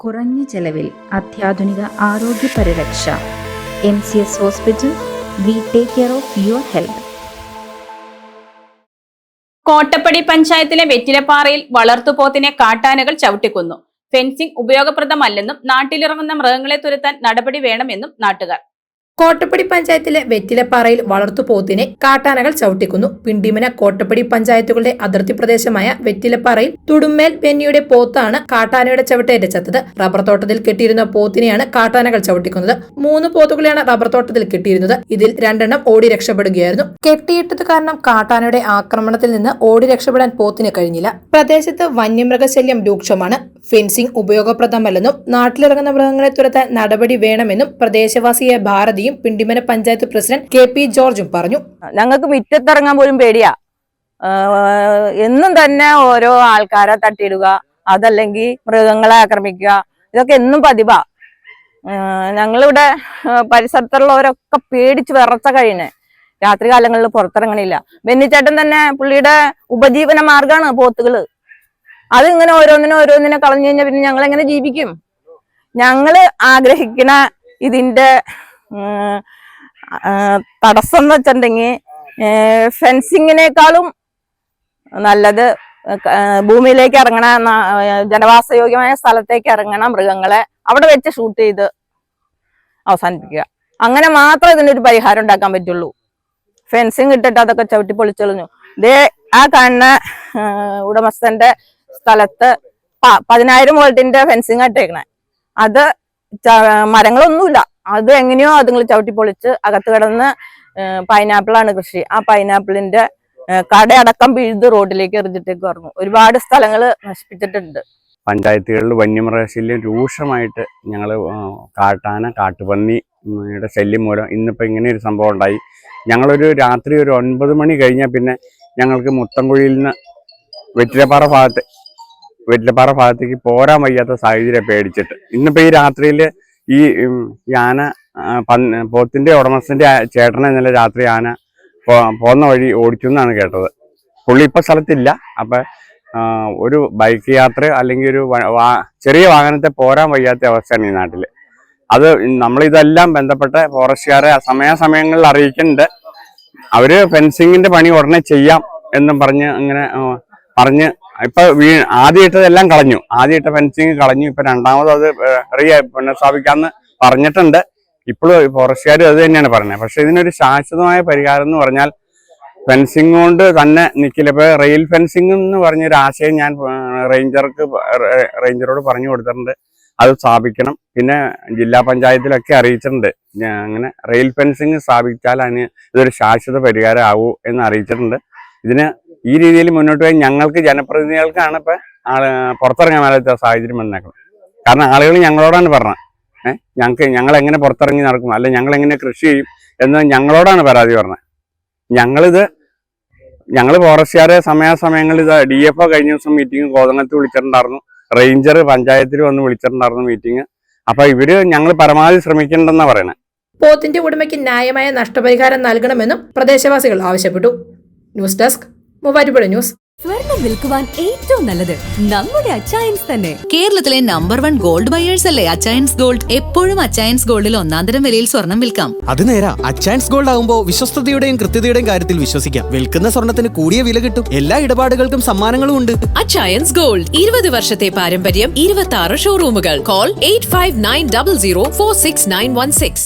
കുറഞ്ഞ ചെലവിൽ അത്യാധുനിക ആരോഗ്യ പരിരക്ഷ. MCS hospital. We take care of your health. Kottappadi പഞ്ചായത്തിലെ വെറ്റിലപ്പാറയിൽ വളർത്തുപോത്തിനെ കാട്ടാനകൾ ചവിട്ടിക്കൊന്നു. ഫെൻസിംഗ് ഉപയോഗപ്രദമല്ലെന്നും നാട്ടിലിറങ്ങുന്ന മൃഗങ്ങളെ തുരത്താൻ നടപടി വേണമെന്നും നാട്ടുകാർ. കോട്ടപ്പടി പഞ്ചായത്തിലെ വെറ്റിലപ്പാറയിൽ വളർത്തുപോത്തിനെ കാട്ടാനകൾ ചവിട്ടിക്കുന്നു. പിണ്ടിമന കോട്ടപ്പടി പഞ്ചായത്തുകളുടെ അതിർത്തി പ്രദേശമായ വെറ്റിലപ്പാറയിൽ തുടുമ്മേൽ ബെന്നിയുടെ പോത്താണ് കാട്ടാനയുടെ ചവിട്ടേറ്റ് ചത്തത്. റബ്ബർ തോട്ടത്തിൽ കെട്ടിയിരുന്ന പോത്തിനെയാണ് കാട്ടാനകൾ ചവിട്ടിക്കുന്നത്. 3 പോത്തുകളെയാണ് റബ്ബർ തോട്ടത്തിൽ കെട്ടിയിരുന്നത്. ഇതിൽ 2 ഓടി രക്ഷപ്പെടുകയായിരുന്നു. കെട്ടിയിട്ടത് കാരണം കാട്ടാനയുടെ ആക്രമണത്തിൽ നിന്ന് ഓടി രക്ഷപ്പെടാൻ പോത്തിന് കഴിഞ്ഞില്ല. പ്രദേശത്ത് വന്യമൃഗശല്യം രൂക്ഷമാണ്. ഫെൻസിംഗ് ഉപയോഗപ്രദമല്ലെന്നും നാട്ടിലിറങ്ങുന്ന മൃഗങ്ങളെ തുരത്താൻ നടപടി വേണമെന്നും പ്രദേശവാസിയായ ഭാരതിയും പിണ്ടിമന പഞ്ചായത്ത് പ്രസിഡന്റ് KP ജോർജും പറഞ്ഞു. ഞങ്ങൾക്ക് മുറ്റത്തിറങ്ങാൻ പോലും പേടിയാ. എന്നും തന്നെ ഓരോ ആൾക്കാരെ തട്ടിയിടുക, അതല്ലെങ്കിൽ മൃഗങ്ങളെ ആക്രമിക്കുക, ഇതൊക്കെ എന്നും പതിവാ. ഞങ്ങളിവിടെ പരിസരത്തുള്ളവരൊക്കെ പേടിച്ച് വിറച്ച കഴിയുന്നേ. രാത്രി കാലങ്ങളിൽ പുറത്തിറങ്ങണില്ല. ബെന്നിച്ചേട്ടൻ തന്നെ പുള്ളിയുടെ ഉപജീവന മാർഗമാണ് പോത്തുകള്. അതിങ്ങനെ ഓരോന്നിനെ കളഞ്ഞു കഴിഞ്ഞാൽ പിന്നെ ഞങ്ങൾ എങ്ങനെ ജീവിക്കും? ഞങ്ങള് ആഗ്രഹിക്കണ ഇതിന്റെ തടസ്സം എന്ന് വെച്ചിട്ടുണ്ടെങ്കിൽ ഫെൻസിങ്ങിനേക്കാളും നല്ലത് ഭൂമിയിലേക്ക് ഇറങ്ങണ, ജനവാസയോഗ്യമായ സ്ഥലത്തേക്ക് ഇറങ്ങണ മൃഗങ്ങളെ അവിടെ വെച്ച് ഷൂട്ട് ചെയ്ത് അവസാനിപ്പിക്കുക. അങ്ങനെ മാത്രമേ ഇതിനൊരു പരിഹാരം ഉണ്ടാക്കാൻ പറ്റുള്ളൂ. ഫെൻസിങ് ഇട്ടിട്ട് അതൊക്കെ ചവിട്ടി പൊളിച്ചെളിഞ്ഞു. ഇതേ ആ കാണുന്ന ഉടമസ്ഥന്റെ സ്ഥലത്ത് 10,000 വോൾട്ടിന്റെ ഫെൻസിങ് ഇട്ടേക്കണേ. അത് മരങ്ങളൊന്നുമില്ല. അത് എങ്ങനെയോ അതുങ്ങൾ ചവിട്ടി പൊളിച്ച് അകത്ത് കിടന്ന് പൈനാപ്പിളാണ് കൃഷി. ആ പൈനാപ്പിളിന്റെ കടയടക്കം പിഴുത് റോഡിലേക്ക് എറിഞ്ഞിട്ടേക്ക് പറഞ്ഞു. ഒരുപാട് സ്ഥലങ്ങൾ നശിപ്പിച്ചിട്ടുണ്ട്. പഞ്ചായത്തുകളിൽ വന്യമൃഗശല്യം രൂക്ഷമായിട്ട് ഞങ്ങൾ കാട്ടാന, കാട്ടുപന്നിയുടെ ശല്യം മൂലം ഇന്നിപ്പോൾ ഇങ്ങനെ ഒരു സംഭവം ഉണ്ടായി. ഞങ്ങളൊരു രാത്രി ഒരു 9 മണി കഴിഞ്ഞാൽ പിന്നെ ഞങ്ങൾക്ക് മുത്തംകുഴിയിൽ നിന്ന് വെറ്റിലപ്പാറ ഭാഗത്തേക്ക് പോരാൻ വയ്യാത്ത സാഹചര്യം പേടിച്ചിട്ട് ഇന്നിപ്പോൾ ഈ രാത്രിയിൽ ഈ ആന പോത്തിന്റെ ഉടമസ്ഥന്റെ ചേട്ടനെ ഇന്നലെ രാത്രി ആന പോന്ന വഴി ഓടിച്ചു എന്നാണ് കേട്ടത്. പുള്ളി ഇപ്പം സ്ഥലത്തില്ല. അപ്പം ഒരു ബൈക്ക് യാത്ര അല്ലെങ്കിൽ ഒരു ചെറിയ വാഹനത്തെ പോരാൻ വയ്യാത്ത അവസ്ഥയാണ് ഈ നാട്ടിൽ. അത് നമ്മളിതെല്ലാം ബന്ധപ്പെട്ട ഫോറസ്റ്റുകാരെ സമയാസമയങ്ങളിൽ അറിയിക്കുന്നുണ്ട്. അവര് ഫെൻസിങ്ങിന്റെ പണി ഉടനെ ചെയ്യാം എന്നും പറഞ്ഞ് ഇപ്പൊ ആദ്യമായിട്ടതെല്ലാം കളഞ്ഞു. ആദ്യമായിട്ട് ഫെൻസിങ് കളഞ്ഞു. ഇപ്പൊ രണ്ടാമത് അത് പുനഃസ്ഥാപിക്കാന്ന് പറഞ്ഞിട്ടുണ്ട്. ഇപ്പോഴും ഫോറസ്റ്റുകാർ അത് തന്നെയാണ് പറഞ്ഞത്. പക്ഷെ ഇതിനൊരു ശാശ്വതമായ പരിഹാരം എന്ന് പറഞ്ഞാൽ ഫെൻസിങ് കൊണ്ട് തന്നെ നിൽക്കില്ല. ഇപ്പൊ റെയിൽ ഫെൻസിങ് എന്ന് പറഞ്ഞൊരു ആശയം ഞാൻ റേഞ്ചറോട് പറഞ്ഞു കൊടുത്തിട്ടുണ്ട്. അത് സ്ഥാപിക്കണം. പിന്നെ ജില്ലാ പഞ്ചായത്തിലൊക്കെ അറിയിച്ചിട്ടുണ്ട്. അങ്ങനെ റെയിൽ ഫെൻസിങ് സ്ഥാപിച്ചാൽ അതിന് ഇതൊരു ശാശ്വത പരിഹാരം ആവൂ എന്ന് അറിയിച്ചിട്ടുണ്ട്. ഇതിന് ഈ രീതിയിൽ മുന്നോട്ട് പോയി ഞങ്ങൾക്ക് ജനപ്രതിനിധികൾക്കാണ് ഇപ്പൊ പുറത്തിറങ്ങാൻ മേലാത്ത സാഹചര്യം വന്നേക്കണം. കാരണം ആളുകൾ ഞങ്ങളോടാണ് പറഞ്ഞത്, ഞങ്ങൾ എങ്ങനെ പുറത്തിറങ്ങി നടക്കും, അല്ലെ ഞങ്ങൾ എങ്ങനെ കൃഷി ചെയ്യും എന്ന് ഞങ്ങളോടാണ് പരാതി പറഞ്ഞത്. ഞങ്ങൾ ഫോറസ്റ്റുകാരെ സമയാസമയങ്ങളിൽ ഇത് DFO കഴിഞ്ഞ ദിവസം മീറ്റിംഗ് കോതങ്ങത്ത് വിളിച്ചിട്ടുണ്ടായിരുന്നു. റേഞ്ചർ പഞ്ചായത്തിൽ വന്ന് വിളിച്ചിട്ടുണ്ടായിരുന്നു മീറ്റിംഗ്. അപ്പൊ ഞങ്ങൾ പരമാവധി ശ്രമിക്കണ്ടെന്നാണ് പറയുന്നത്. പോത്തിന്റെ ഉടമയ്ക്ക് ന്യായമായ നഷ്ടപരിഹാരം നൽകണമെന്നും പ്രദേശവാസികൾ ആവശ്യപ്പെട്ടു. News desk Muvattupuzha news. സ്വർണം വിൽക്കുവാൻ ഏറ്റവും നല്ലത് നമ്മുടെ അച്ചയൻസ് തന്നെ. കേരളത്തിലെ നമ്പർ 1 ഗോൾഡ് ബയേഴ്സ് അല്ലേ അച്ചയൻസ് ഗോൾഡ്. എപ്പോഴും അച്ചയൻസ് ഗോൾഡിൽ 1-ാം വിലയിൽ സ്വർണം വിൽക്കാം. അത് നേരാ. അച്ചയൻസ് ഗോൾഡ് ആകുമ്പോൾ വിശ്വസ്തതയുടെയും കൃത്യതയുടെയും കാര്യത്തിൽ വിശ്വസിക്കാം. വിൽക്കുന്ന സ്വർണത്തിന് കൂടിയ വില കിട്ടും. എല്ലാ ഇടപാടുകൾക്കും സമ്മാനങ്ങളും ഉണ്ട്. അച്ചയൻസ് ഗോൾഡ് 20 വർഷത്തെ പാരമ്പര്യം, 26 ഷോറൂമുകൾ. കോൾ 8590046916.